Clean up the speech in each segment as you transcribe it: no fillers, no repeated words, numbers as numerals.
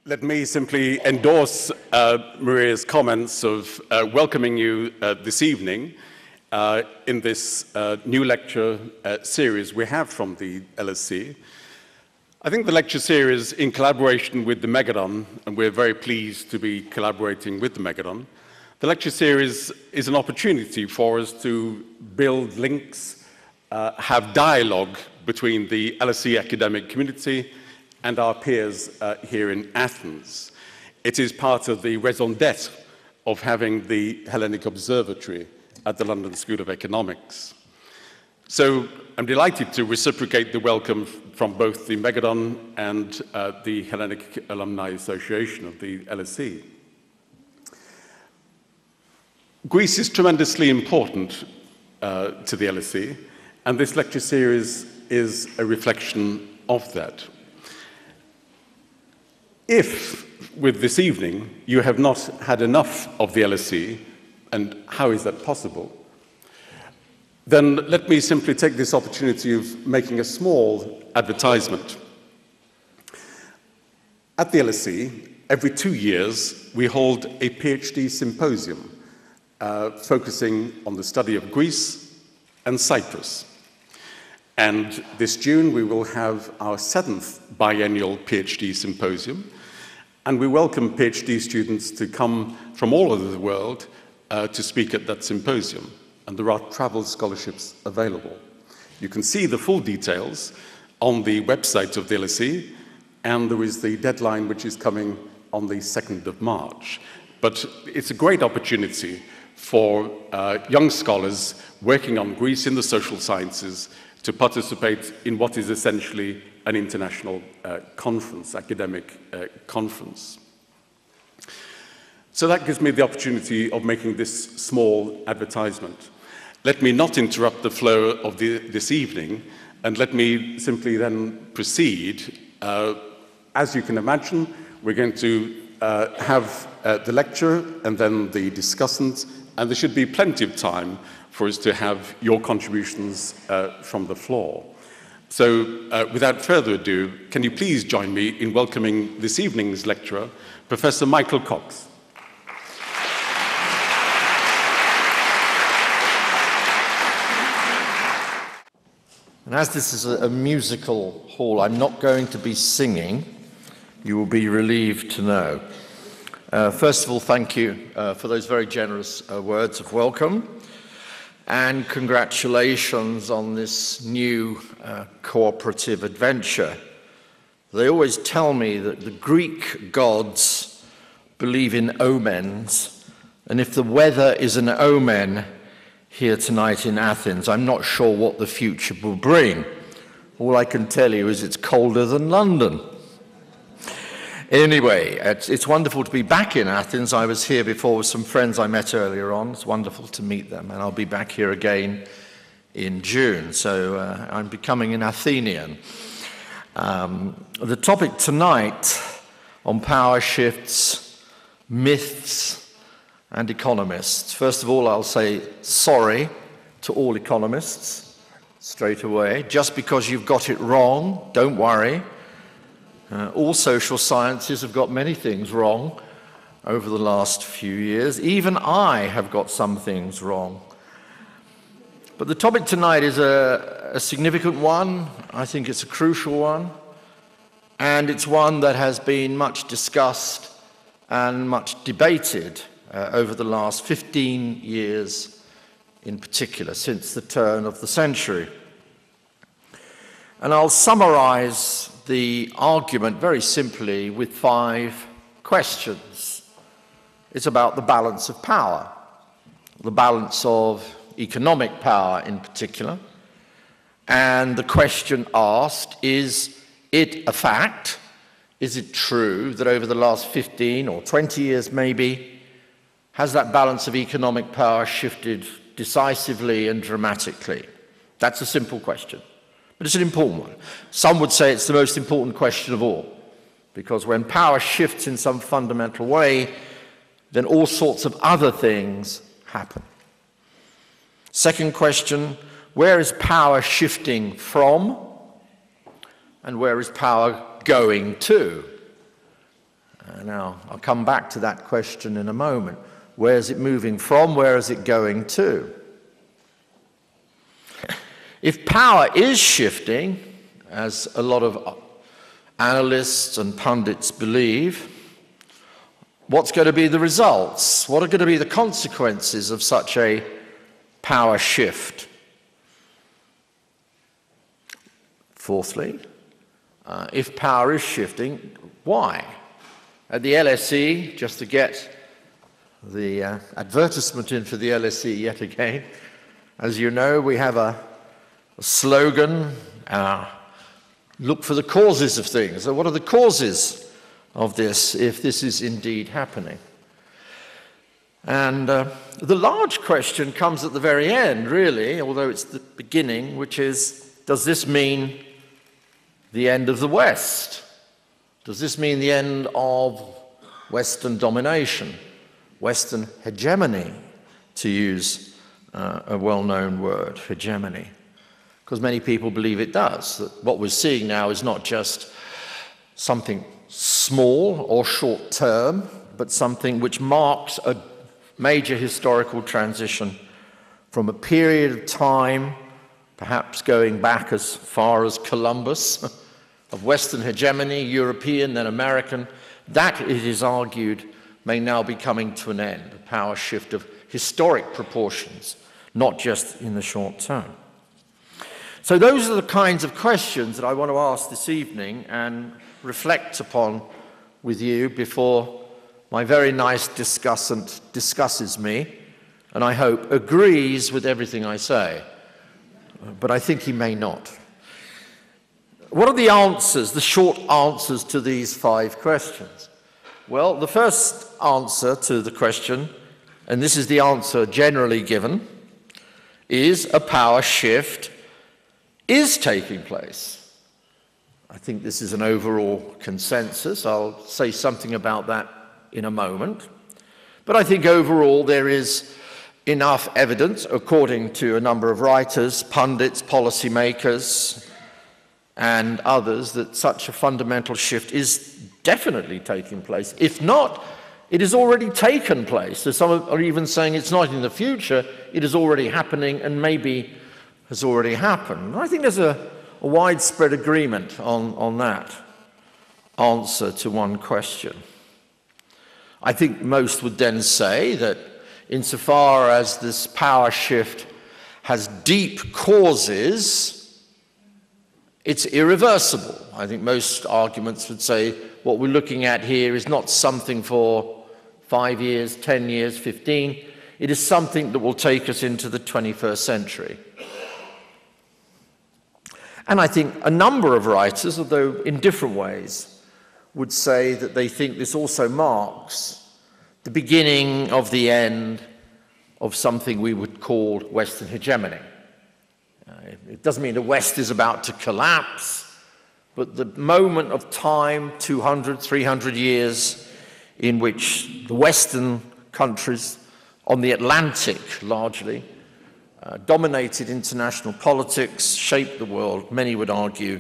Let me simply endorse Maria's comments of welcoming you this evening in this new lecture series we have from the LSE. I think the lecture series, in collaboration with the Megaron, and we're very pleased to be collaborating with the Megaron, the lecture series is an opportunity for us to build links, have dialogue between the LSE academic community and our peers here in Athens. It is part of the raison d'etre of having the Hellenic Observatory at the London School of Economics. So I'm delighted to reciprocate the welcome from both the Megaron and the Hellenic Alumni Association of the LSE. Greece is tremendously important to the LSE, and this lecture series is a reflection of that. If, with this evening, you have not had enough of the LSE, and how is that possible, then let me simply take this opportunity of making a small advertisement. At the LSE, every 2 years, we hold a PhD symposium focusing on the study of Greece and Cyprus. And this June, we will have our 7th biennial PhD symposium, and we welcome PhD students to come from all over the world to speak at that symposium, and there are travel scholarships available. You can see the full details on the website of the LSE, and there is the deadline which is coming on the 2nd of March. But it's a great opportunity for young scholars working on Greece in the social sciences to participate in what is essentially an international conference, academic conference. So that gives me the opportunity of making this small advertisement. Let me not interrupt the flow of this evening, and let me simply then proceed. As you can imagine, we're going to have the lecture and then the discussants, and there should be plenty of time for us to have your contributions from the floor. So without further ado, can you please join me in welcoming this evening's lecturer, Professor Michael Cox. And as this is a musical hall, I'm not going to be singing. You will be relieved to know. First of all, thank you for those very generous words of welcome. And congratulations on this new cooperative adventure. They always tell me that the Greek gods believe in omens, and if the weather is an omen here tonight in Athens, I'm not sure what the future will bring. All I can tell you is it's colder than London. Anyway, it's wonderful to be back in Athens. I was here before with some friends I met earlier on. It's wonderful to meet them, and I'll be back here again in June. So I'm becoming an Athenian. The topic tonight on power shifts, myths, and economists. First of all, I'll say sorry to all economists straight away. Just because you've got it wrong, don't worry. All social sciences have got many things wrong over the last few years. Even I have got some things wrong. But the topic tonight is a significant one. I think it's a crucial one. And it's one that has been much discussed and much debated over the last 15 years in particular, since the turn of the century. And I'll summarize the argument very simply with 5 questions. It's about the balance of power, the balance of economic power in particular. And the question asked, is it a fact? Is it true that over the last 15 or 20 years maybe, has that balance of economic power shifted decisively and dramatically? That's a simple question. But it's an important one. Some would say it's the most important question of all, because when power shifts in some fundamental way, then all sorts of other things happen. Second question, where is power shifting from, and where is power going to? Now, I'll come back to that question in a moment. Where is it moving from? Where is it going to? If power is shifting, as a lot of analysts and pundits believe, what's going to be the results? What are going to be the consequences of such a power shift? Fourthly, if power is shifting, why? At the LSE, just to get the advertisement in for the LSE yet again, as you know, we have a slogan, look for the causes of things. So what are the causes of this, if this is indeed happening? And the large question comes at the very end, really, although it's the beginning, which is, does this mean the end of the West? Does this mean the end of Western domination, Western hegemony, to use a well-known word, hegemony? Because many people believe it does, that what we're seeing now is not just something small or short-term, but something which marks a major historical transition from a period of time, perhaps going back as far as Columbus, of Western hegemony, European, then American, that, it is argued, may now be coming to an end, a power shift of historic proportions, not just in the short term. So those are the kinds of questions that I want to ask this evening and reflect upon with you before my very nice discussant discusses me, and I hope agrees with everything I say, but I think he may not. What are the answers, the short answers to these 5 questions? Well, the first answer to the question, and this is the answer generally given, is a power shift is taking place. I think this is an overall consensus. I'll say something about that in a moment. But I think overall there is enough evidence, according to a number of writers, pundits, policymakers, and others, that such a fundamental shift is definitely taking place. If not, it has already taken place. So some are even saying it's not in the future, it is already happening and maybe has already happened. I think there's a widespread agreement on that answer to one question. I think most would then say that insofar as this power shift has deep causes, it's irreversible. I think most arguments would say what we're looking at here is not something for 5 years, 10 years, 15. It is something that will take us into the 21st century. And I think a number of writers, although in different ways, would say that they think this also marks the beginning of the end of something we would call Western hegemony. It doesn't mean the West is about to collapse, but the moment of time, 200, 300 years, in which the Western countries on the Atlantic, largely, dominated international politics, shaped the world. Many would argue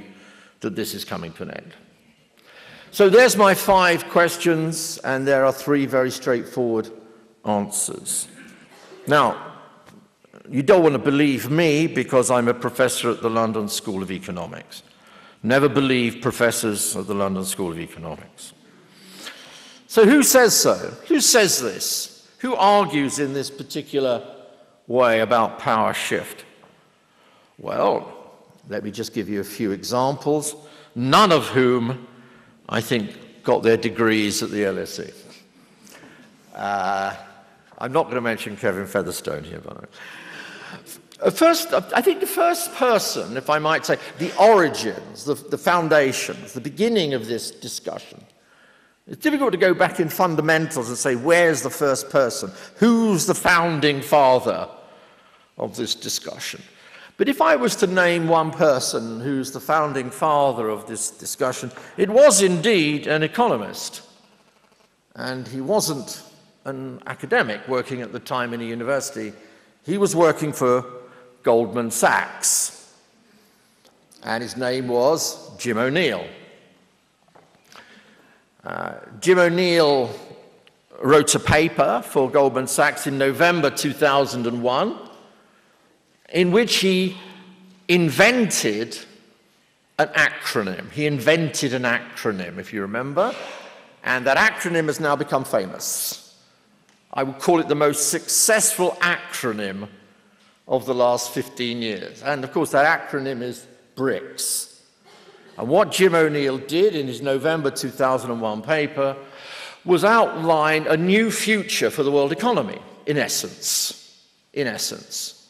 that this is coming to an end. So there's my 5 questions, and there are 3 very straightforward answers. Now, you don't want to believe me because I'm a professor at the London School of Economics. Never believe professors at the London School of Economics. So who says so? Who says this? Who argues in this particular way about power shift? Well, let me just give you a few examples, none of whom I think got their degrees at the LSE. I'm not going to mention Kevin Featherstone here, by the way. First, I think the first person, if I might say, the origins, the foundations, the beginning of this discussion. It's difficult to go back in fundamentals and say, where's the first person? Who's the founding father of this discussion? But if I was to name one person who's the founding father of this discussion, it was indeed an economist. And he wasn't an academic working at the time in a university. He was working for Goldman Sachs. And his name was Jim O'Neill. Jim O'Neill wrote a paper for Goldman Sachs in November 2001 in which he invented an acronym. He invented an acronym, if you remember, and that acronym has now become famous. I would call it the most successful acronym of the last 15 years. And of course, that acronym is BRICS. And what Jim O'Neill did in his November 2001 paper was outline a new future for the world economy, in essence. In essence.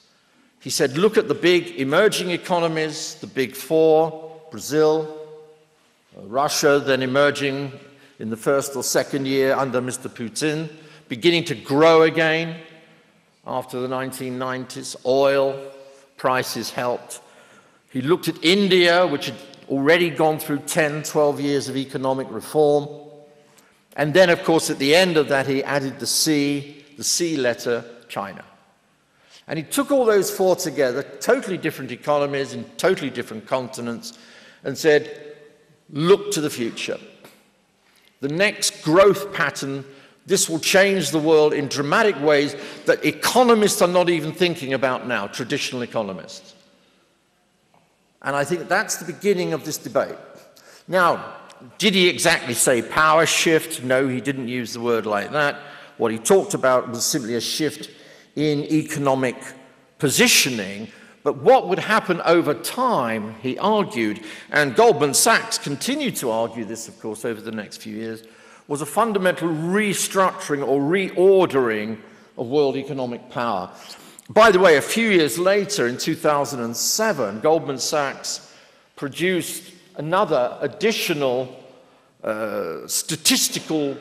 He said, look at the big emerging economies, the big four, Brazil, Russia, then emerging in the first or second year under Mr. Putin, beginning to grow again after the 1990s. Oil prices helped. He looked at India, which had already gone through 10, 12 years of economic reform. And then, of course, at the end of that, he added the C letter, China. And he took all those four together, totally different economies in totally different continents, and said, look to the future. The next growth pattern, this will change the world in dramatic ways that economists are not even thinking about now, traditional economists. And I think that's the beginning of this debate. Now, did he exactly say power shift? No, he didn't use the word like that. What he talked about was simply a shift in economic positioning. But what would happen over time, he argued, and Goldman Sachs continued to argue this, of course, over the next few years, was a fundamental restructuring or reordering of world economic power. By the way, a few years later, in 2007, Goldman Sachs produced another additional statistical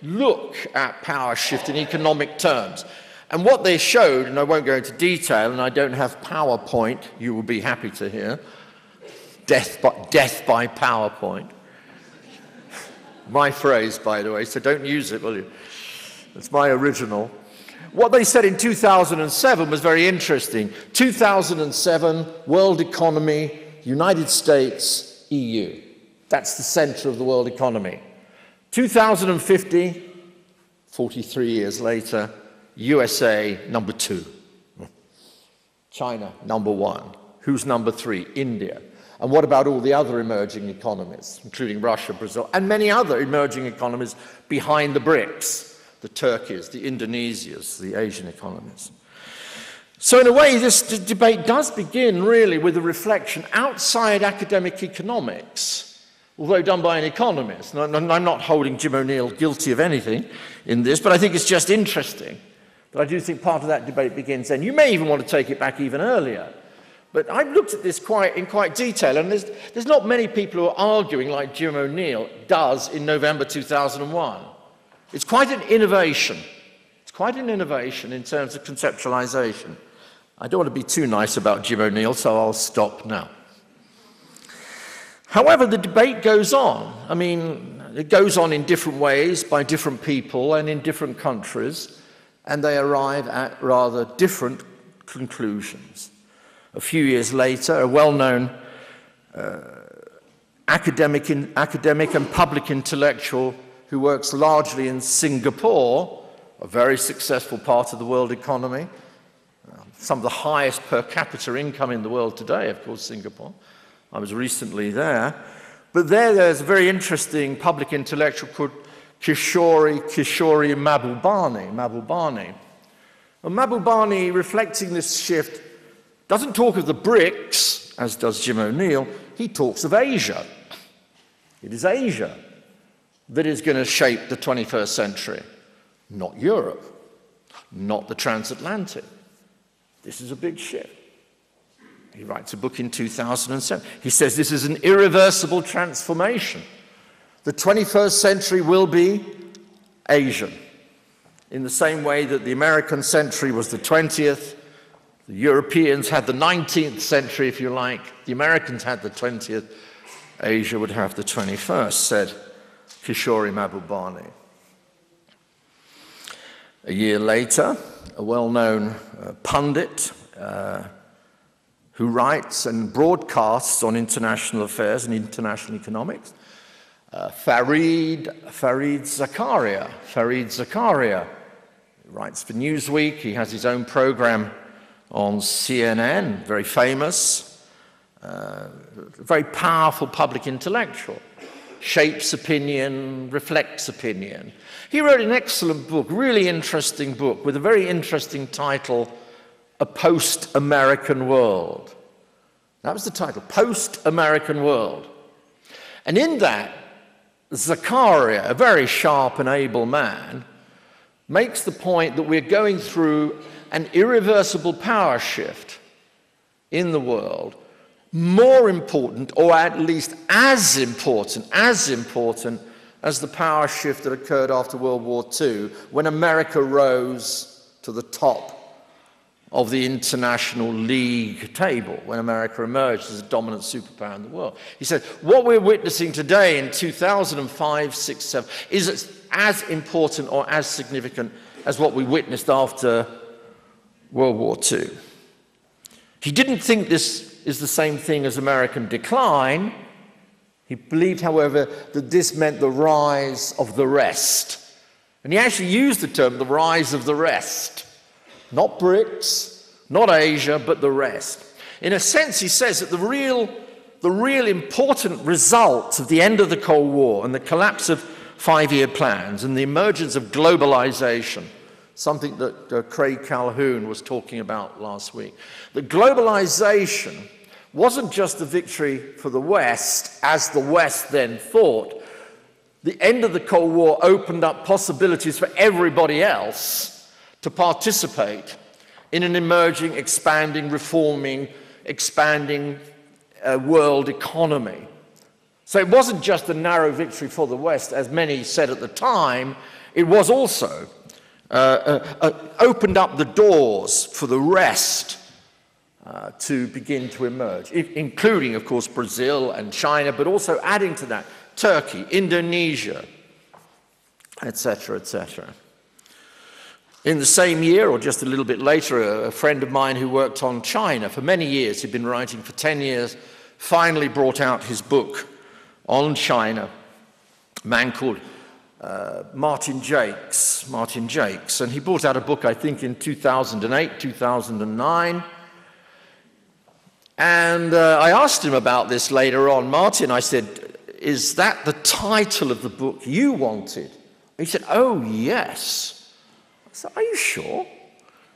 look at power shift in economic terms. And what they showed, and I won't go into detail, and I don't have PowerPoint, you will be happy to hear, death by PowerPoint. My phrase, by the way, so don't use it, will you? It's my original. What they said in 2007 was very interesting. 2007, world economy, United States, EU. That's the center of the world economy. 2050, 43 years later, USA, number 2. China, number 1. Who's number 3? India. And what about all the other emerging economies, including Russia, Brazil, and many other emerging economies behind the BRICS, the Turkeys, the Indonesias, the Asian economies? So in a way, this debate does begin really with a reflection outside academic economics, although done by an economist. And I'm not holding Jim O'Neill guilty of anything in this, but I think it's just interesting. But I do think part of that debate begins then. You may even want to take it back even earlier. But I've looked at this in quite detail, and there's not many people who are arguing like Jim O'Neill does in November 2001. It's quite an innovation. It's quite an innovation in terms of conceptualization. I don't want to be too nice about Jim O'Neill, so I'll stop now. However, the debate goes on. I mean, it goes on in different ways by different people and in different countries, and they arrive at rather different conclusions. A few years later, a well-known academic and public intellectual who works largely in Singapore, a very successful part of the world economy, some of the highest per capita income in the world today, of course, Singapore. I was recently there. But there's a very interesting public intellectual called Kishore Mahbubani. And Mahbubani, reflecting this shift, doesn't talk of the BRICS, as does Jim O'Neill. He talks of Asia. It is Asia that is going to shape the 21st century, not Europe, not the transatlantic. This is a big shift. He writes a book in 2007. He says this is an irreversible transformation. The 21st century will be Asian, in the same way that the American century was the 20th, the Europeans had the 19th century, if you like, the Americans had the 20th, Asia would have the 21st, said Kishore Mahbubani. A year later, a well-known pundit who writes and broadcasts on international affairs and international economics, Fareed Zakaria. He writes for Newsweek. He has his own program on CNN, very famous, very powerful public intellectual. Shapes opinion, reflects opinion. He wrote an excellent book, really interesting book, with a very interesting title, A Post-American World. That was the title, Post-American World. And in that, Zakaria, a very sharp and able man, makes the point that we're going through an irreversible power shift in the world, more important, or at least as important as the power shift that occurred after World War II, when America rose to the top of the international league table, when America emerged as a dominant superpower in the world. He said, what we're witnessing today in 2005, 6, 7, is as important or as significant as what we witnessed after World War II. He didn't think this is the same thing as American decline. He believed, however, that this meant the rise of the rest. And he actually used the term, the rise of the rest. Not BRICS, not Asia, but the rest. In a sense, he says that the real important result of the end of the Cold War and the collapse of five-year plans and the emergence of globalization, something that Craig Calhoun was talking about last week, that globalization wasn't just a victory for the West, as the West then thought. The end of the Cold War opened up possibilities for everybody else to participate in an emerging, expanding, reforming, expanding world economy. So it wasn't just a narrow victory for the West, as many said at the time. It was also opened up the doors for the rest to begin to emerge, including, of course, Brazil and China, but also adding to that, Turkey, Indonesia, etc., etc. In the same year, or just a little bit later, a friend of mine who worked on China for many years, he'd been writing for 10 years, finally brought out his book on China, a man called Martin Jakes, and he brought out a book, I think, in 2008, 2009, and I asked him about this later on. Martin, I said, is that the title of the book you wanted? He said, oh, yes. I said, are you sure?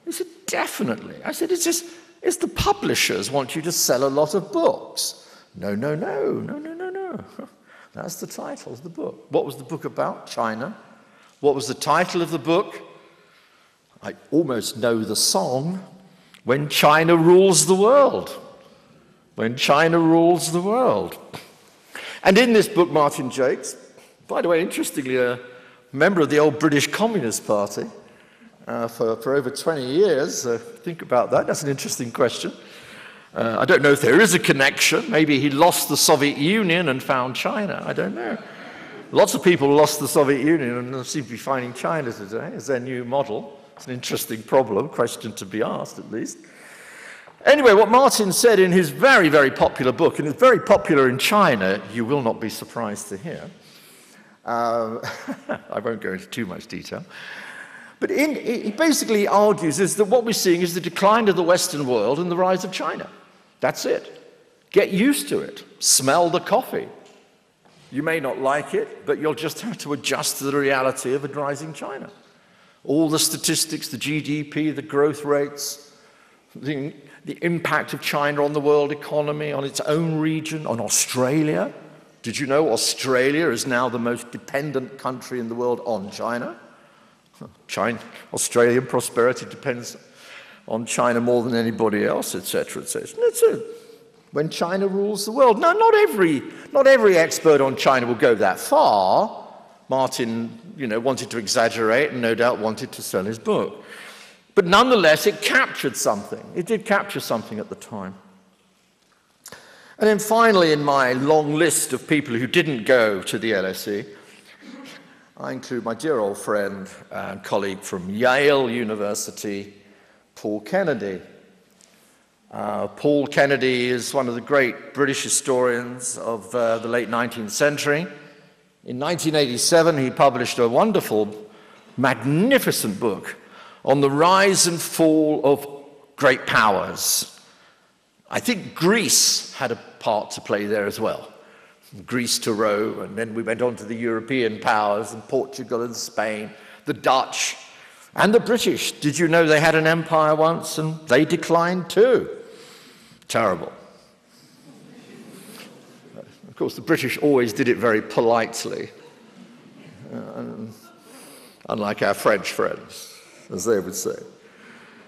He said, definitely. I said, it's the publishers want you to sell a lot of books. No. That's the title of the book. What was the book about? China. What was the title of the book? I almost know the song. When China Rules the World. When China Rules the World. And in this book, Martin Jakes, by the way, interestingly, a member of the old British Communist Party, for over 20 years. Think about that. That's an interesting question. I don't know if there is a connection. Maybe he lost the Soviet Union and found China. I don't know. Lots of people lost the Soviet Union and seem to be finding China today as their new model. It's an interesting question to be asked, at least. Anyway, what Martin said in his very, very popular book, and it's very popular in China, you will not be surprised to hear. I won't go into too much detail. But he basically argues is that what we're seeing is the decline of the Western world and the rise of China. That's it. Get used to it. Smell the coffee. You may not like it, but you'll just have to adjust to the reality of a rising China. All the statistics, the GDP, the growth rates, the impact of China on the world economy, on its own region, on Australia. Did you know Australia is now the most dependent country in the world on China? Australian prosperity depends on China more than anybody else, etc., etc. That's it. When China rules the world. No, not every expert on China will go that far. Martin, wanted to exaggerate and no doubt wanted to sell his book. But nonetheless, it captured something. It did capture something at the time. And then finally, in my long list of people who didn't go to the LSE, I include my dear old friend and colleague from Yale University, Paul Kennedy. Paul Kennedy is one of the great British historians of the late 19th century. In 1987, he published a wonderful, magnificent book on the rise and fall of great powers. I think Greece had a part to play there as well. From Greece to Rome, and then we went on to the European powers, and Portugal and Spain, the Dutch, and the British. Did you know they had an empire once, and they declined too? Terrible. Of course, the British always did it very politely, unlike our French friends, as they would say.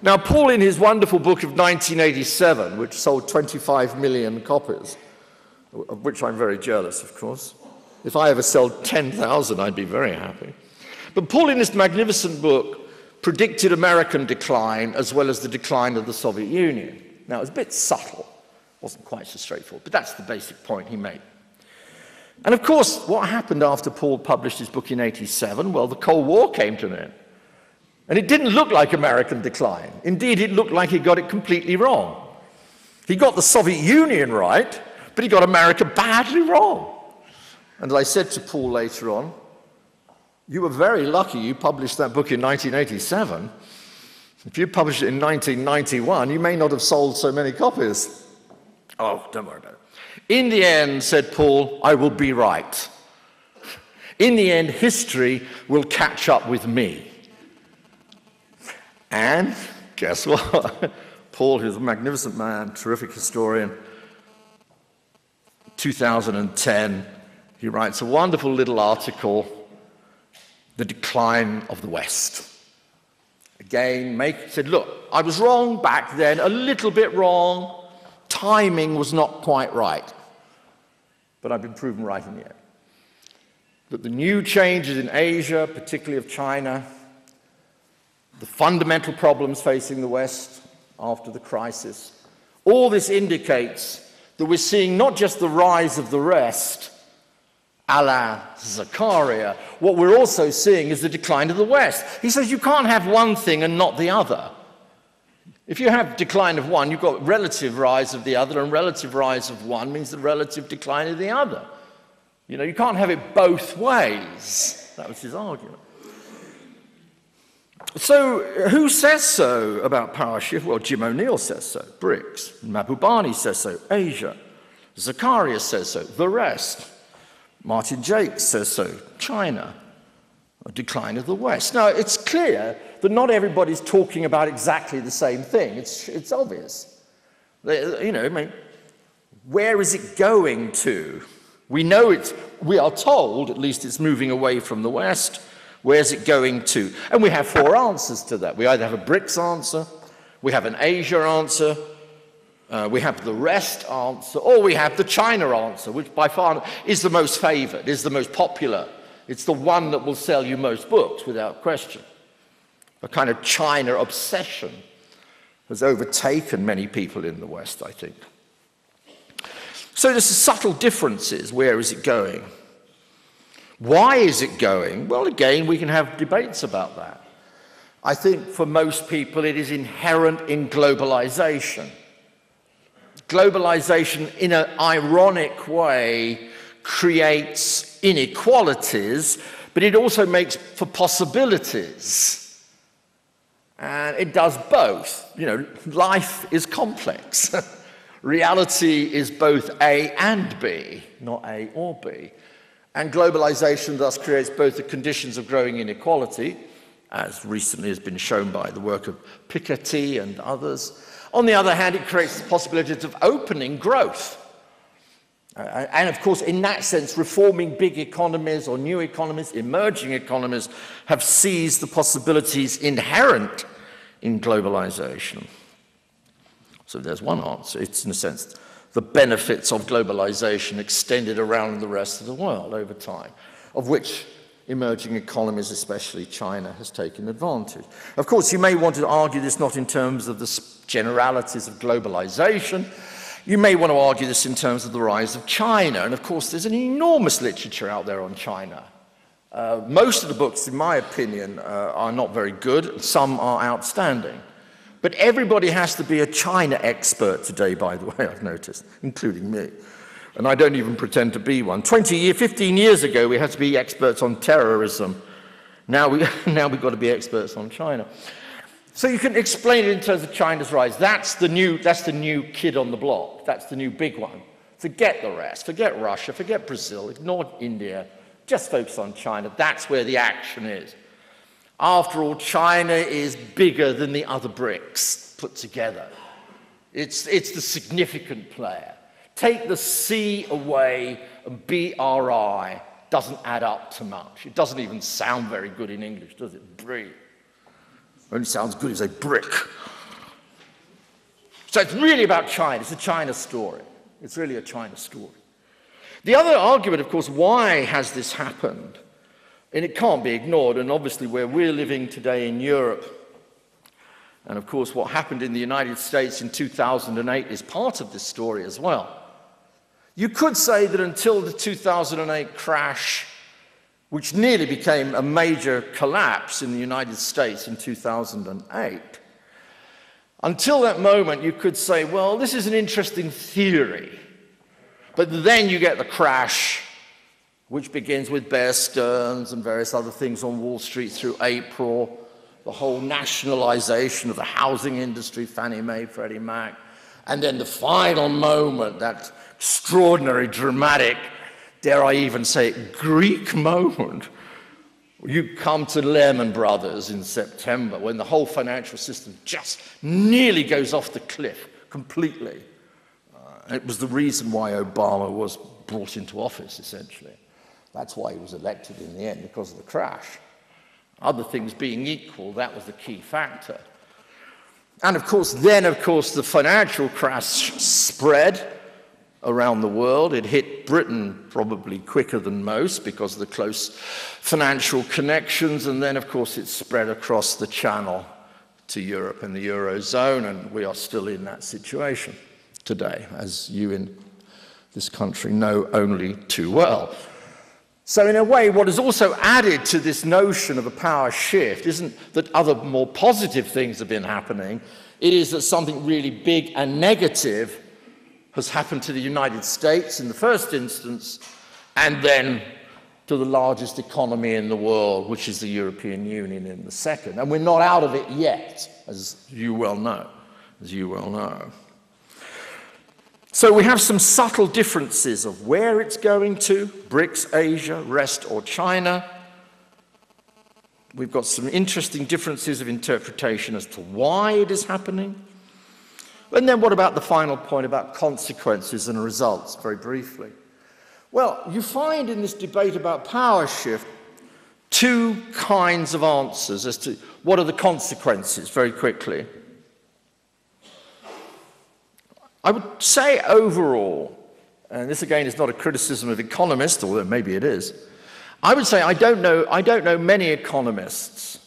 Now, Paul, in his wonderful book of 1987, which sold 25 million copies, of which I'm very jealous, of course. If I ever sold 10,000, I'd be very happy. But Paul, in this magnificent book, predicted American decline as well as the decline of the Soviet Union. Now, it was a bit subtle. It wasn't quite so straightforward, but that's the basic point he made. And of course, what happened after Paul published his book in 87? Well, the Cold War came to an end. And it didn't look like American decline. Indeed, it looked like he got it completely wrong. He got the Soviet Union right, but he got America badly wrong. And I said to Paul later on, you were very lucky you published that book in 1987. If you published it in 1991, you may not have sold so many copies. Oh, don't worry about it. In the end, said Paul, I will be right. In the end, history will catch up with me. And guess what? Paul, who's a magnificent man, terrific historian, 2010, he writes a wonderful little article, The Decline of the West. Again, said, look, I was wrong back then, a little bit wrong. Timing was not quite right. But I've been proven right in the end. That the new changes in Asia, particularly of China, the fundamental problems facing the West after the crisis, all this indicates that we're seeing not just the rise of the rest, a la Zakaria, what we're also seeing is the decline of the West. He says you can't have one thing and not the other. If you have decline of one, you've got relative rise of the other, and relative rise of one means the relative decline of the other. You know, you can't have it both ways. That was his argument. So who says so about power shift? Well, Jim O'Neill says so, BRICS. Mahbubani says so, Asia. Zakaria says so, the rest. Martin Jakes says so, China. A decline of the West. Now, it's clear that not everybody's talking about exactly the same thing. It's obvious. You know, I mean, where is it going to? We know we are told, at least it's moving away from the West. Where's it going to? And we have four answers to that. We either have a BRICS answer, we have an Asia answer, we have the rest answer, or we have the China answer, which by far is the most favored, is the most popular. It's the one that will sell you most books, without question. A kind of China obsession has overtaken many people in the West, I think. So there's subtle differences. Where is it going? Why is it going? Well, again, we can have debates about that. I think for most people it is inherent in globalization. Globalization, in an ironic way, creates inequalities, but it also makes for possibilities. And it does both. You know, life is complex. Reality is both A and B, not A or B. And globalization thus creates both the conditions of growing inequality, as recently has been shown by the work of Piketty and others. On the other hand, it creates the possibilities of opening growth. And of course, in that sense, reforming big economies or new economies, emerging economies, have seized the possibilities inherent in globalization. So there's one answer. It's, in a sense, the benefits of globalization extended around the rest of the world over time, of which emerging economies, especially China, has taken advantage. Of course, you may want to argue this not in terms of the generalities of globalization. You may want to argue this in terms of the rise of China. And of course, there's an enormous literature out there on China. Most of the books, in my opinion, are not very good. Some are outstanding. But everybody has to be a China expert today, by the way, I've noticed, including me. And I don't even pretend to be one. 15 years ago, we had to be experts on terrorism. Now we've got to be experts on China. So you can explain it in terms of China's rise. That's the new kid on the block. That's the new big one. Forget the rest. Forget Russia. Forget Brazil. Ignore India. Just focus on China. That's where the action is. After all, China is bigger than the other BRICS put together. It's the significant player. Take the C away, and BRI doesn't add up to much. It doesn't even sound very good in English, does it? BRI. Only sounds good as a brick. So it's really about China. It's a China story. It's really a China story. The other argument, of course, why has this happened? And it can't be ignored, and obviously where we're living today in Europe, and of course what happened in the United States in 2008 is part of this story as well. You could say that until the 2008 crash, which nearly became a major collapse in the United States in 2008, until that moment you could say, well, this is an interesting theory. But then you get the crash, which begins with Bear Stearns and various other things on Wall Street through April, the whole nationalization of the housing industry, Fannie Mae, Freddie Mac, and then the final moment, that extraordinary, dramatic, dare I even say it, Greek moment. You come to Lehman Brothers in September when the whole financial system just nearly goes off the cliff completely. It was the reason why Obama was brought into office, essentially. That's why he was elected in the end, because of the crash. Other things being equal, that was the key factor. And of course, the financial crash spread around the world. It hit Britain probably quicker than most because of the close financial connections, and then, of course, it spread across the channel to Europe and the Eurozone, and we are still in that situation today, as you in this country know only too well. So in a way, what has also added to this notion of a power shift isn't that other more positive things have been happening, it is that something really big and negative has happened to the United States in the first instance, and then to the largest economy in the world, which is the European Union, in the second. And we're not out of it yet, as you well know. So we have some subtle differences of where it's going to, BRICS, Asia, rest, or China. We've got some interesting differences of interpretation as to why it is happening. And then what about the final point about consequences and results, very briefly? Well, you find in this debate about power shift two kinds of answers as to what are the consequences, very quickly. I would say overall, and this again is not a criticism of economists, although maybe it is, I would say I don't know many economists,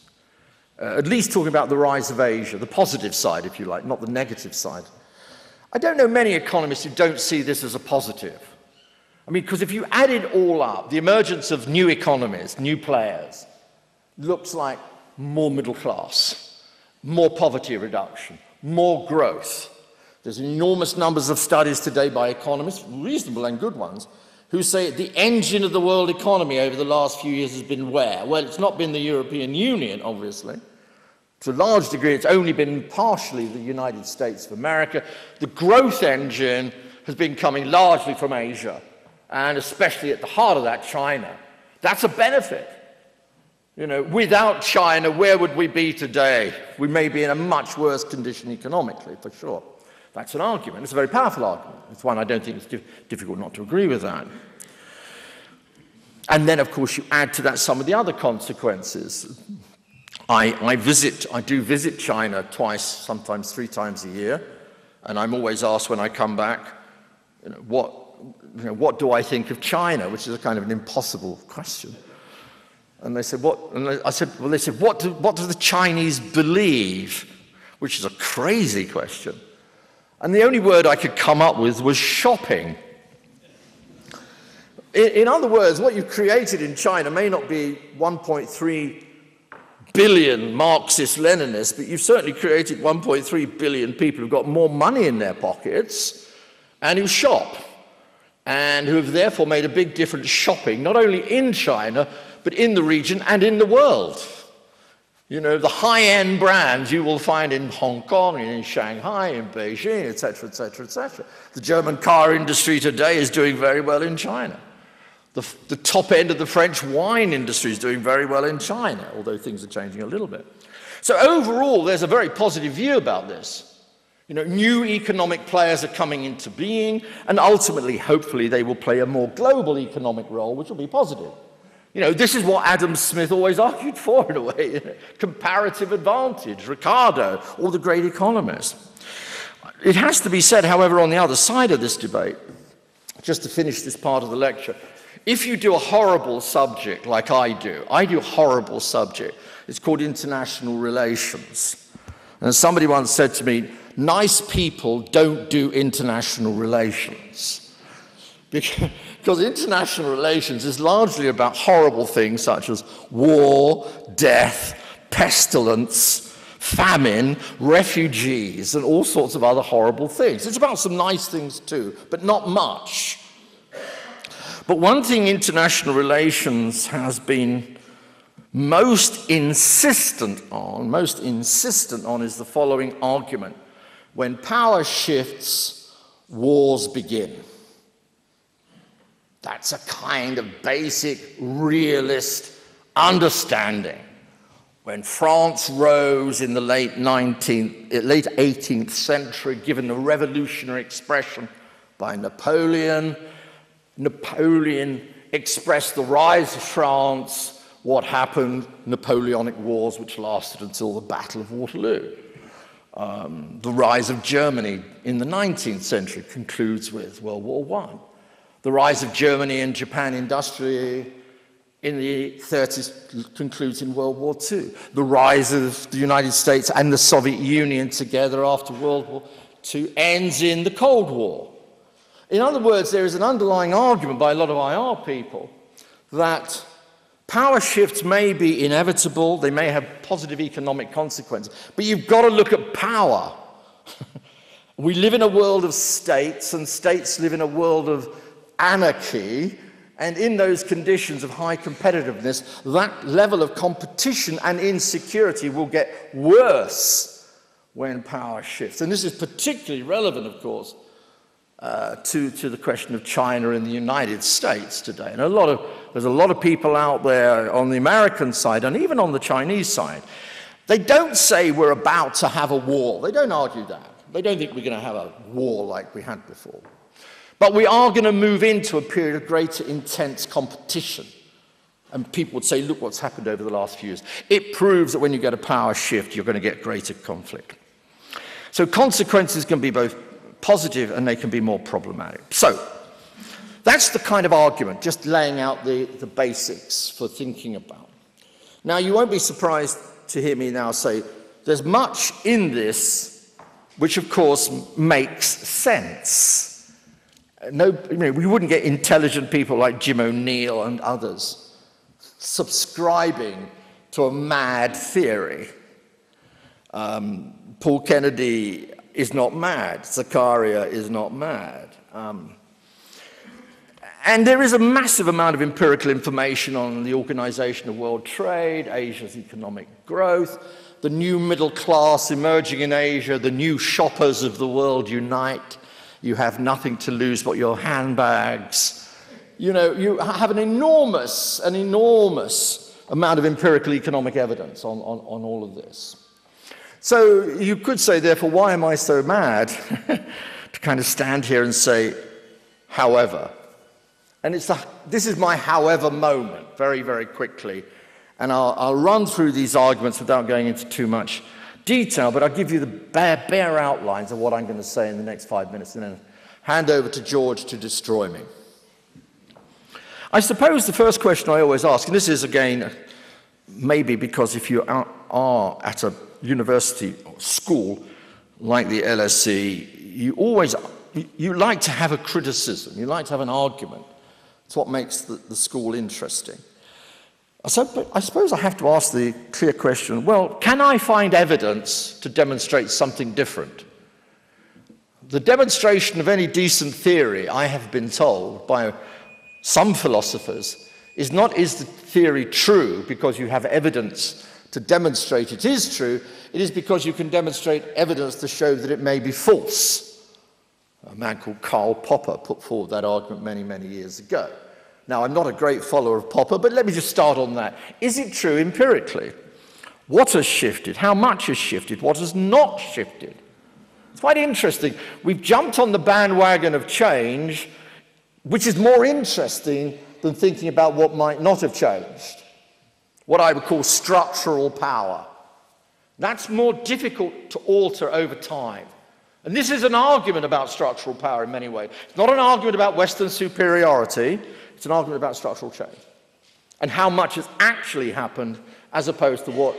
at least talking about the rise of Asia, the positive side, if you like, not the negative side. I don't know many economists who don't see this as a positive. I mean, because if you add it all up, the emergence of new economies, new players, looks like more middle class, more poverty reduction, more growth. There's enormous numbers of studies today by economists, reasonable and good ones, who say the engine of the world economy over the last few years has been where? Well, it's not been the European Union, obviously. To a large degree, it's only been partially the United States of America. The growth engine has been coming largely from Asia, and especially at the heart of that, China. That's a benefit. You know, without China, where would we be today? We may be in a much worse condition economically, for sure. That's an argument. It's a very powerful argument. It's one I don't think it's difficult not to agree with that. And then, of course, you add to that some of the other consequences. I do visit China twice, sometimes 3 times a year, and I'm always asked when I come back, what do I think of China, which is a kind of an impossible question. And they said, what? And I said, well, they said, what do the Chinese believe? Which is a crazy question. And the only word I could come up with was shopping. In other words, what you've created in China may not be 1.3 billion Marxist-Leninists, but you've certainly created 1.3 billion people who've got more money in their pockets and who shop. and who have therefore made a big difference shopping, not only in China, but in the region and in the world. You know, the high-end brands you will find in Hong Kong, in Shanghai, in Beijing, etc., etc., etc. The German car industry today is doing very well in China. The top end of the French wine industry is doing very well in China, although things are changing a little bit. So overall, there's a very positive view about this. You know, new economic players are coming into being, and ultimately, hopefully, they will play a more global economic role, which will be positive. You know, this is what Adam Smith always argued for, in a way, comparative advantage, Ricardo, all the great economists. It has to be said, however, on the other side of this debate, just to finish this part of the lecture, if you do a horrible subject like I do a horrible subject, it's called international relations. And somebody once said to me, nice people don't do international relations. Because international relations is largely about horrible things such as war, death, pestilence, famine, refugees, and all sorts of other horrible things. It's about some nice things too, but not much. But one thing international relations has been most insistent on is the following argument. When power shifts, wars begin. That's a kind of basic realist understanding. When France rose in the late 18th century, given the revolutionary expression by Napoleon, Napoleon expressed the rise of France. What happened? Napoleonic Wars, which lasted until the Battle of Waterloo. The rise of Germany in the 19th century concludes with World War I. The rise of Germany and Japan industrially in the 30s concludes in World War II. The rise of the United States and the Soviet Union together after World War II ends in the Cold War. In other words, there is an underlying argument by a lot of IR people that power shifts may be inevitable, they may have positive economic consequences, but you've got to look at power. We live in a world of states, and states live in a world of anarchy, and in those conditions of high competitiveness, that level of competition and insecurity will get worse when power shifts. And this is particularly relevant, of course, to the question of China and the United States today. And there's a lot of people out there on the American side and even on the Chinese side. They don't say we're about to have a war. They don't argue that. They don't think we're going to have a war like we had before. But we are going to move into a period of greater intense competition. And people would say, look what's happened over the last few years. It proves that when you get a power shift, you're going to get greater conflict. So consequences can be both positive and they can be more problematic. So that's the kind of argument, just laying out the basics for thinking about. Now, you won't be surprised to hear me now say there's much in this which, of course, makes sense. We wouldn't get intelligent people like Jim O'Neill and others subscribing to a mad theory. Paul Kennedy is not mad. Zakaria is not mad. And there is a massive amount of empirical information on the organization of world trade, Asia's economic growth, the new middle class emerging in Asia, the new shoppers of the world unite. You have nothing to lose but your handbags. You know, you have an enormous amount of empirical economic evidence on all of this. So you could say, therefore, why am I so mad to kind of stand here and say, however? And this is my however moment, very, very quickly. And I'll run through these arguments without going into too much detail, but I'll give you the bare outlines of what I'm going to say in the next 5 minutes and then hand over to George to destroy me. I suppose the first question I always ask, and this is, again, maybe because if you are at a university or school like the LSE, you like to have a criticism, you like to have an argument. It's what makes the school interesting. So I suppose I have to ask the clear question, well, can I find evidence to demonstrate something different? The demonstration of any decent theory, I have been told by some philosophers, is not is the theory true because you have evidence to demonstrate it is true, it is because you can demonstrate evidence to show that it may be false. A man called Karl Popper put forward that argument many, many years ago. Now, I'm not a great follower of Popper, but let me just start on that. Is it true empirically? What has shifted? How much has shifted? What has not shifted? It's quite interesting. We've jumped on the bandwagon of change, which is more interesting than thinking about what might not have changed. What I would call structural power. That's more difficult to alter over time. And this is an argument about structural power in many ways. It's not an argument about Western superiority, it's an argument about structural change. And how much has actually happened as opposed to what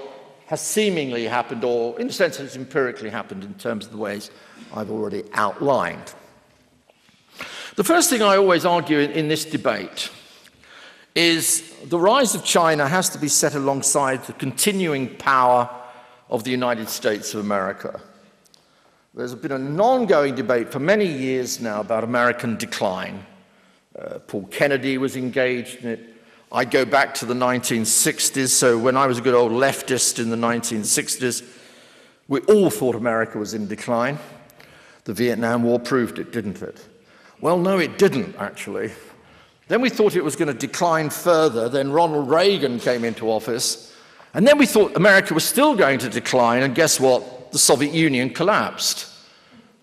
has seemingly happened, or in a sense it's empirically happened in terms of the ways I've already outlined. The first thing I always argue in this debate is the rise of China has to be set alongside the continuing power of the United States of America. There's been an ongoing debate for many years now about American decline. Paul Kennedy was engaged in it. I go back to the 1960s, so when I was a good old leftist in the 1960s, we all thought America was in decline. The Vietnam War proved it, didn't it? Well, no, it didn't, actually. Then we thought it was going to decline further. Then Ronald Reagan came into office. And then we thought America was still going to decline. And guess what? The Soviet Union collapsed,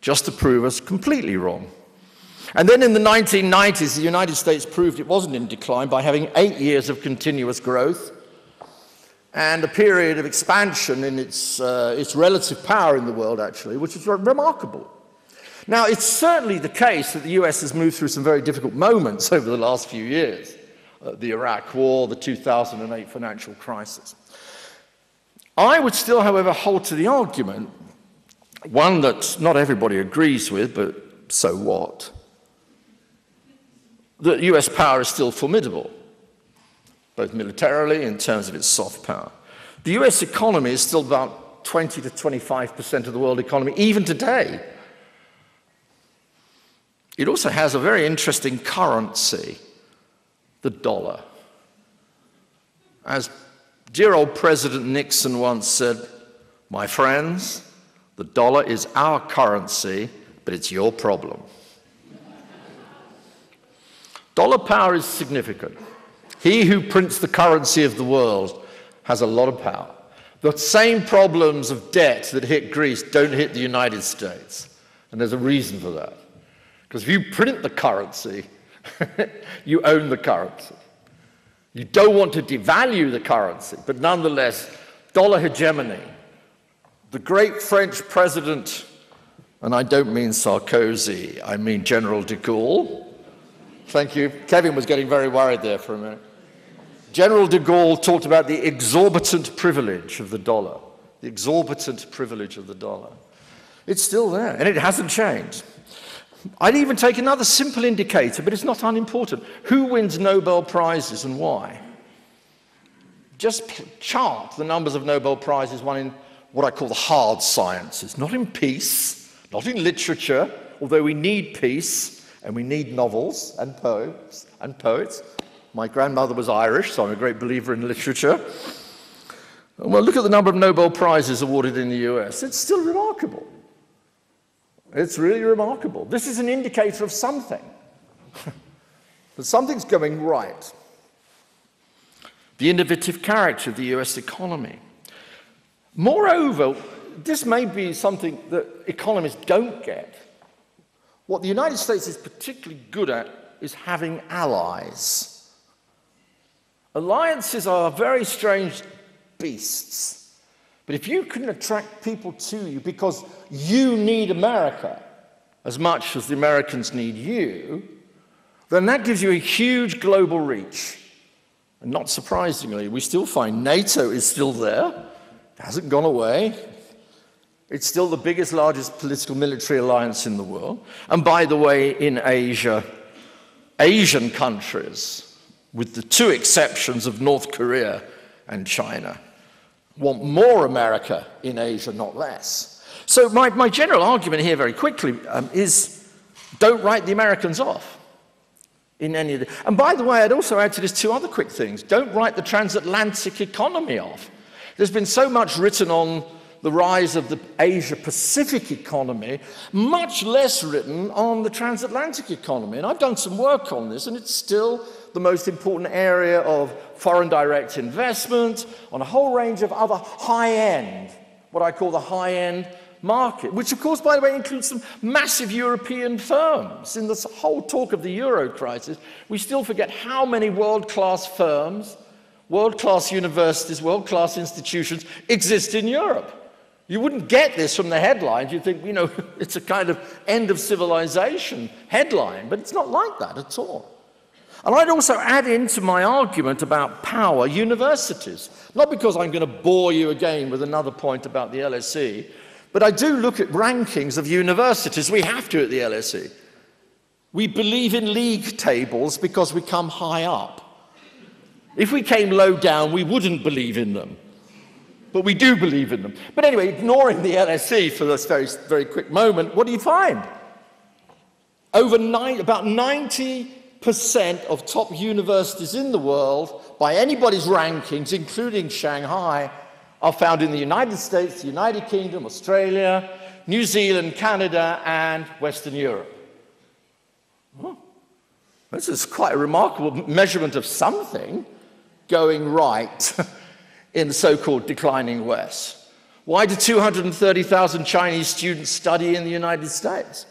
just to prove us completely wrong. And then in the 1990s, the United States proved it wasn't in decline by having 8 years of continuous growth and a period of expansion in its relative power in the world, actually, which is remarkable. Now, it's certainly the case that the US has moved through some very difficult moments over the last few years. The Iraq War, the 2008 financial crisis. I would still, however, hold to the argument, one that not everybody agrees with, but so what, that US power is still formidable, both militarily in terms of its soft power. The US economy is still about 20 to 25% of the world economy, even today. It also has a very interesting currency, the dollar. As dear old President Nixon once said, my friends, the dollar is our currency, but it's your problem. Dollar power is significant. He who prints the currency of the world has a lot of power. The same problems of debt that hit Greece don't hit the United States. And there's a reason for that. Because if you print the currency, you own the currency. You don't want to devalue the currency, but nonetheless, dollar hegemony. The great French president, and I don't mean Sarkozy, I mean General de Gaulle. Thank you. Kevin was getting very worried there for a minute. General de Gaulle talked about the exorbitant privilege of the dollar. The exorbitant privilege of the dollar. It's still there, and it hasn't changed. I'd even take another simple indicator, but it's not unimportant. Who wins Nobel Prizes and why? Just chart the numbers of Nobel Prizes won in what I call the hard sciences, not in peace, not in literature, although we need peace and we need novels and poets. My grandmother was Irish, so I'm a great believer in literature. Well, look at the number of Nobel Prizes awarded in the US. It's still remarkable. It's really remarkable. This is an indicator of something, that something's going right. The innovative character of the US economy. Moreover, this may be something that economists don't get. What the United States is particularly good at is having allies. Alliances are very strange beasts. But if you can attract people to you because you need America as much as the Americans need you, then that gives you a huge global reach. And not surprisingly, we still find NATO is still there. It hasn't gone away. It's still the biggest, largest political military alliance in the world. And by the way, in Asia, Asian countries, with the two exceptions of North Korea and China, want more America in Asia, not less. So my general argument here very quickly is don't write the Americans off in any of the... And by the way, I'd also add to this two other quick things. Don't write the transatlantic economy off. There's been so much written on the rise of the Asia-Pacific economy, much less written on the transatlantic economy. And I've done some work on this, and it's still the most important area of foreign direct investment, on a whole range of other high-end, what I call the high-end market, which of course, by the way, includes some massive European firms. In this whole talk of the Euro crisis, we still forget how many world-class firms, world-class universities, world-class institutions exist in Europe. You wouldn't get this from the headlines. You'd think, you know, it's a kind of end of civilization headline, but it's not like that at all. And I'd also add into my argument about power universities, not because I'm going to bore you again with another point about the LSE, but I do look at rankings of universities. We have to at the LSE. We believe in league tables because we come high up. If we came low down, we wouldn't believe in them. But we do believe in them. But anyway, ignoring the LSE for this very, very quick moment, what do you find? About 90% of top universities in the world, by anybody's rankings, including Shanghai, are found in the United States, the United Kingdom, Australia, New Zealand, Canada, and Western Europe. Oh, this is quite a remarkable measurement of something going right in the so-called declining West. Why do 230,000 Chinese students study in the United States?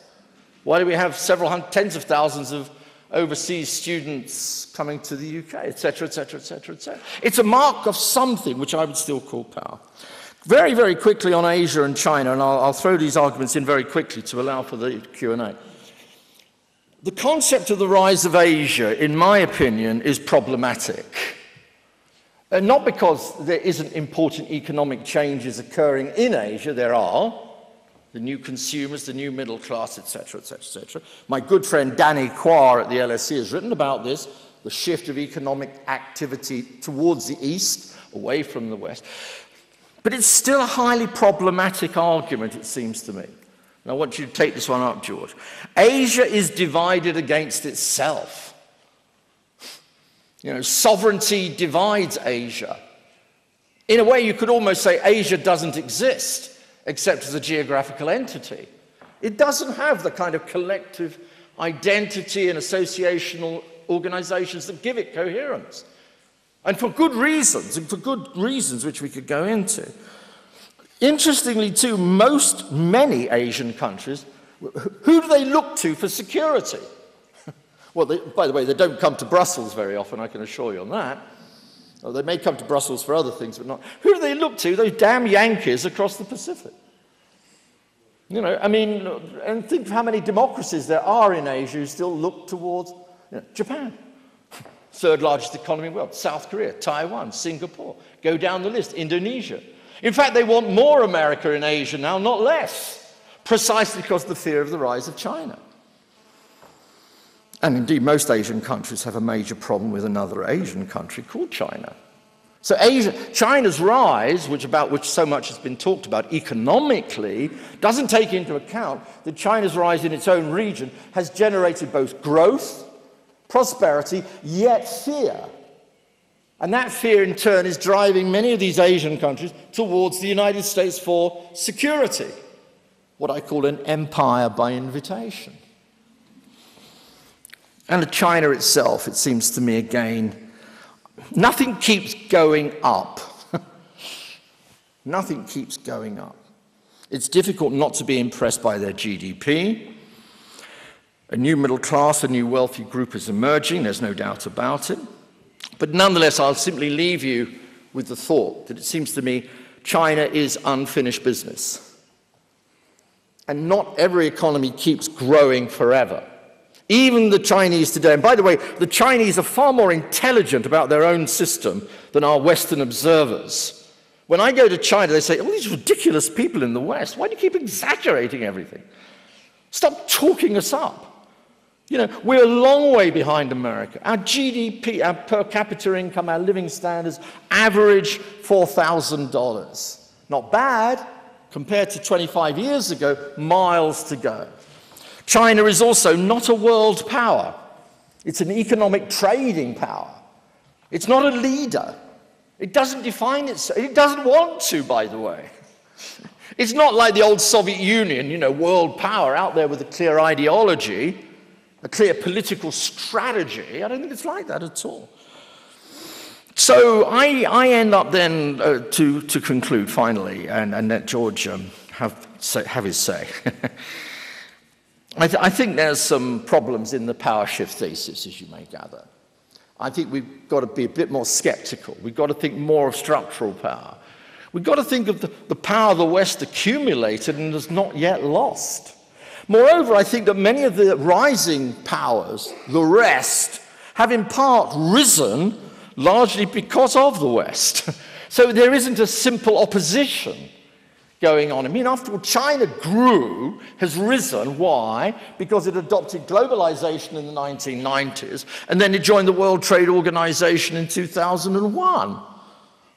Why do we have tens of thousands of overseas students coming to the UK, etc., etc., etc., etc.? It's a mark of something which I would still call power. Very, very quickly on Asia and China, and I'll throw these arguments in very quickly to allow for the Q&A. The concept of the rise of Asia, in my opinion, is problematic. Not because there isn't important economic changes occurring in Asia, there are. The new consumers, the new middle class, etc., etc., etc. My good friend Danny Quar at the LSE has written about this, the shift of economic activity towards the East, away from the West. But it's still a highly problematic argument, it seems to me. And I want you to take this one up, George. Asia is divided against itself. You know, sovereignty divides Asia. In a way, you could almost say Asia doesn't exist, except as a geographical entity. It doesn't have the kind of collective identity and associational organizations that give it coherence. And for good reasons which we could go into. Interestingly, too, many Asian countries, who do they look to for security? Well, by the way, they don't come to Brussels very often, I can assure you on that. Or they may come to Brussels for other things, but not. Who do they look to? Those damn Yankees across the Pacific. You know, I mean, and think of how many democracies there are in Asia who still look towards Japan. Third largest economy in the world. South Korea, Taiwan, Singapore. Go down the list. Indonesia. In fact, they want more America in Asia now, not less. Precisely because of the fear of the rise of China. And indeed, most Asian countries have a major problem with another Asian country called China. So China's rise, about which so much has been talked about economically, doesn't take into account that China's rise in its own region has generated both growth, prosperity, yet fear. And that fear, in turn, is driving many of these Asian countries towards the United States for security, what I call an empire by invitation. And China itself, it seems to me again, nothing keeps going up. Nothing keeps going up. It's difficult not to be impressed by their GDP. A new middle class, a new wealthy group is emerging, there's no doubt about it. But nonetheless, I'll simply leave you with the thought that it seems to me China is unfinished business. And not every economy keeps growing forever. Even the Chinese today, and by the way, the Chinese are far more intelligent about their own system than our Western observers. When I go to China, they say, all these ridiculous people in the West, why do you keep exaggerating everything? Stop talking us up. You know, we're a long way behind America. Our GDP, our per capita income, our living standards average $4,000. Not bad, compared to 25 years ago, miles to go. China is also not a world power. It's an economic trading power. It's not a leader. It doesn't define itself. It doesn't want to, by the way. It's not like the old Soviet Union, you know, world power out there with a clear ideology, a clear political strategy. I don't think it's like that at all. So I end up then, to conclude finally, and let George have his say. I think there's some problems in the power shift thesis, as you may gather. I think we've got to be a bit more skeptical. We've got to think more of structural power. We've got to think of the power the West accumulated and has not yet lost. Moreover, I think that many of the rising powers, the rest, have in part risen largely because of the West. So there isn't a simple opposition going on. I mean, after all, China grew, has risen. Why? Because it adopted globalization in the 1990s, and then it joined the World Trade Organization in 2001.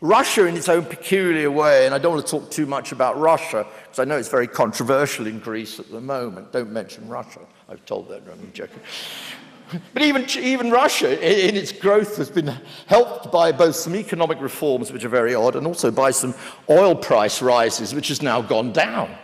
Russia, in its own peculiar way, and I don't want to talk too much about Russia, because I know it's very controversial in Greece at the moment. Don't mention Russia. I've told that, I'm joking. But even Russia, in its growth, has been helped by both some economic reforms, which are very odd, and also by some oil price rises, which has now gone down.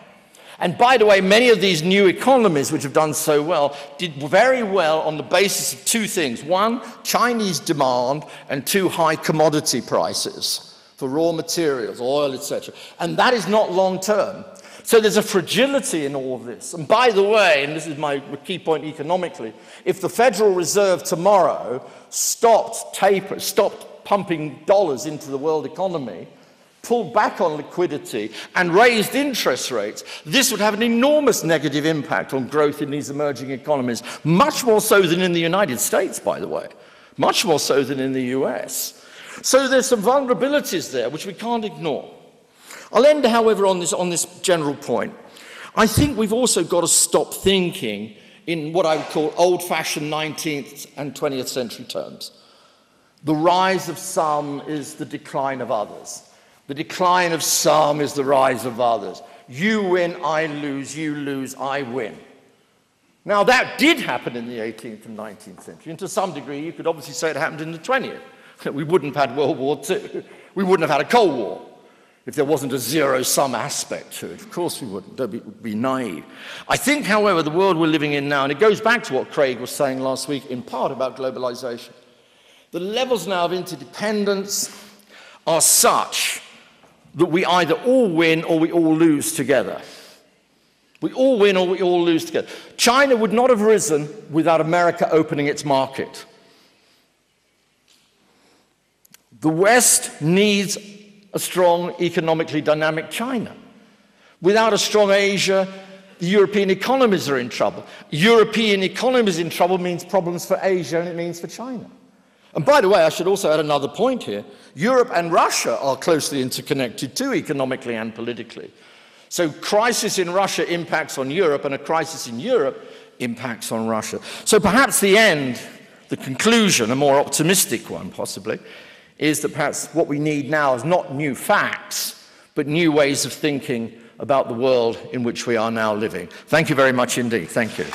And by the way, many of these new economies, which have done so well, did very well on the basis of two things. One, Chinese demand, and two, high commodity prices for raw materials, oil, etc. And that is not long-term. So there's a fragility in all of this. And by the way, and this is my key point economically, if the Federal Reserve tomorrow stopped pumping dollars into the world economy, pulled back on liquidity, and raised interest rates, this would have an enormous negative impact on growth in these emerging economies, much more so than in the United States, by the way, much more so than in the US. So there's some vulnerabilities there which we can't ignore. I'll end, however, on this general point. I think we've also got to stop thinking in what I would call old-fashioned 19th and 20th century terms. The rise of some is the decline of others. The decline of some is the rise of others. You win, I lose, you lose, I win. Now, that did happen in the 18th and 19th century, and to some degree, you could obviously say it happened in the 20th. We wouldn't have had World War II. We wouldn't have had a Cold War if there wasn't a zero-sum aspect to it. Of course we wouldn't. Don't be naive. I think, however, the world we're living in now, and it goes back to what Craig was saying last week, in part about globalization, the levels now of interdependence are such that we either all win or we all lose together. We all win or we all lose together. China would not have risen without America opening its market. The West needs a strong, economically dynamic China. Without a strong Asia, the European economies are in trouble. European economies in trouble means problems for Asia, and it means for China. And by the way, I should also add another point here. Europe and Russia are closely interconnected too, economically and politically. So crisis in Russia impacts on Europe, and a crisis in Europe impacts on Russia. So perhaps the end, the conclusion, a more optimistic one possibly, is that perhaps what we need now is not new facts, but new ways of thinking about the world in which we are now living. Thank you very much indeed. Thank you.